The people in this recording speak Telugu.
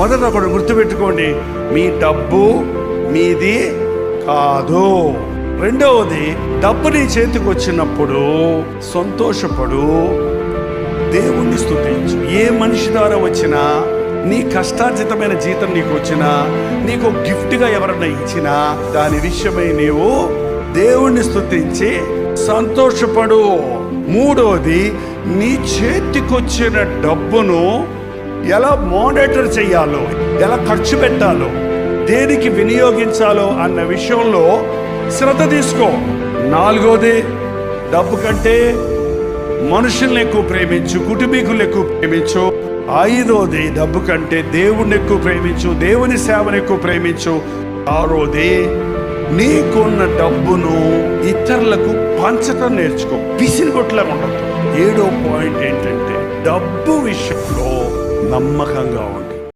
మొదట ఒకటి గుర్తుపెట్టుకోండి, మీ డబ్బు మీది కాదు. రెండవది, డబ్బు నీ చేతికి వచ్చినప్పుడు సంతోషపడు, దేవుణ్ణి స్తుతించు. ఏ మనిషి ద్వారా వచ్చినా, నీ కష్టార్జితమైన జీతం నీకు వచ్చినా, నీకు గిఫ్ట్గా ఎవరన్నా ఇచ్చినా, దాని విషయమై నీవు దేవుణ్ణి స్తుతించి సంతోషపడు. మూడవది, నీ చేతికొచ్చిన డబ్బును ఎలా మానిటర్ చేయాలో, ఎలా ఖర్చు పెట్టాలో, దేనికి వినియోగించాలో అన్న విషయంలో శ్రద్ధ తీసుకో. నాలుగోది, డబ్బు కంటే మనుషుల్ని ఎక్కువ ప్రేమించు, కుటుంబీకులను ఎక్కువ ప్రేమించు. ఐదోది, డబ్బు కంటే దేవుణ్ణి ఎక్కువ ప్రేమించు, దేవుని సేవను ఎక్కువ ప్రేమించు. ఆరోది, నీకున్న డబ్బును ఇతరులకు పంచటం నేర్చుకో, పిసినిగొట్లా ఉండదు. 7వ పాయింట్ ఏంటంటే, డబ్బు విషయంలో నమ్మకంగా ఉండు.